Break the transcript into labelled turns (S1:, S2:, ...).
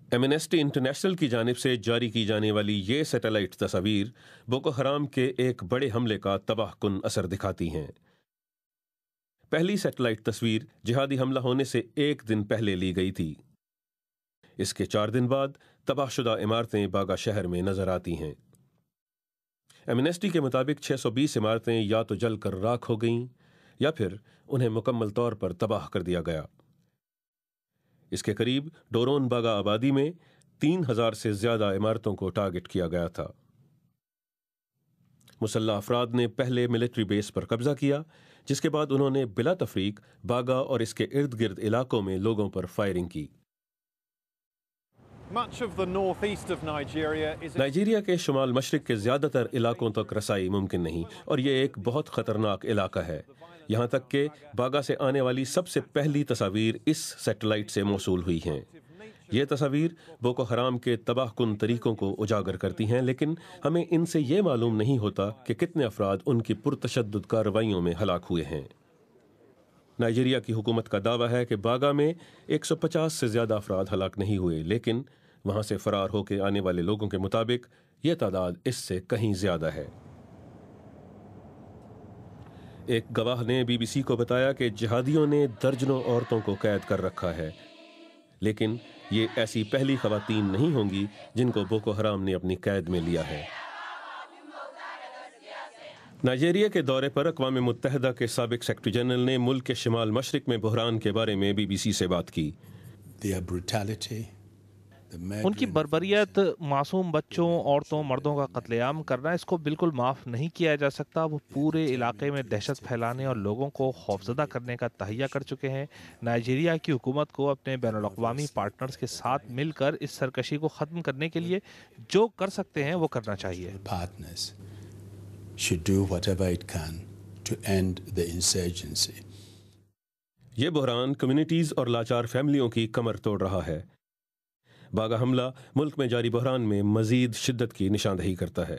S1: Amnesty international کی جانب سے جاری کی جانے والی یہ سیٹلائٹ تصاویر بوکو حرام کے ایک بڑے حملے کا تباہ کن اثر دکھاتی ہیں۔ پہلی سیٹلائٹ تصویر جہادی حملہ ہونے سے ایک دن پہلے لی گئی تھی۔ اس کے 4 دن بعد تباہ شدہ عمارتیں باگا شہر میں نظر آتی ہیں۔ ایمنسٹی کے مطابق 620 عمارتیں یا تو جل کر راکھ ہو گئیں یا پھر انہیں مکمل طور پر تباہ کر دیا گیا۔ اس کے قریب ڈورون باگا آبادی میں 3000 سے زیادہ عمارتوں کو ٹارگٹ کیا گیا تھا۔ مسلح افراد نے پہلے ملٹری بیس پر قبضہ کیا، جس کے بعد انہوں نے بلا تفریق باگا اور اس کے ارد گرد علاقوں میں لوگوں پر فائرنگ کی۔ نائجیریا کے شمال مشرق کے زیادہ تر علاقوں تک رسائی ممکن نہیں، اور یہ ایک بہت خطرناک علاقہ ہے، یہاں تک کہ باگا سے آنے والی سب سے پہلی تصاویر اس سیٹلائٹ سے موصول ہوئی ہیں۔ یہ تصاویر بوکو حرام کے تباہ کن طریقوں کو اجاگر کرتی ہیں، لیکن ہمیں ان سے یہ معلوم نہیں ہوتا کہ کتنے افراد ان کی پرتشدد کارروائیوں میں ہلاک ہوئے ہیں۔ نائجیریا کی حکومت کا دعویٰ ہے کہ باگا میں 150 سے زیادہ افراد ہلاک نہیں ہوئے، لیکن وہاں سے فرار ہو کے آنے والے لوگوں کے مطابق یہ تعداد اس سے کہیں زیادہ ہے۔ ایک گواہ نے بی بی سی کو بتایا کہ جہادیوں نے درجنوں عورتوں کو قید کر رکھا ہے، لیکن یہ ایسی پہلی خواتین نہیں ہوں گی جن کو بوکو حرام نے اپنی قید میں لیا ہے۔ نائجیریا کے دورے پر اقوام متحدہ کے سابق سیکرٹری جنرل نے ملک کے شمال مشرق میں بحران کے بارے میں بی بی سی سے بات کی۔
S2: ان کی بربریت، معصوم بچوں، عورتوں، مردوں کا قتل عام کرنا، اس کو بالکل معاف نہیں کیا جا سکتا۔ وہ پورے علاقے میں دہشت پھیلانے اور لوگوں کو خوفزدہ کرنے کا تہیہ کر چکے ہیں۔ نائجیریا کی حکومت کو اپنے بین الاقوامی پارٹنرز کے ساتھ مل کر اس سرکشی کو ختم کرنے کے لیے جو کر سکتے ہیں وہ کرنا چاہیے۔
S1: یہ بحران کمیونٹیز اور لاچار فیملیوں کی کمر توڑ رہا ہے۔ باگا حملہ ملک میں جاری بحران میں مزید شدت کی نشاندہی کرتا ہے۔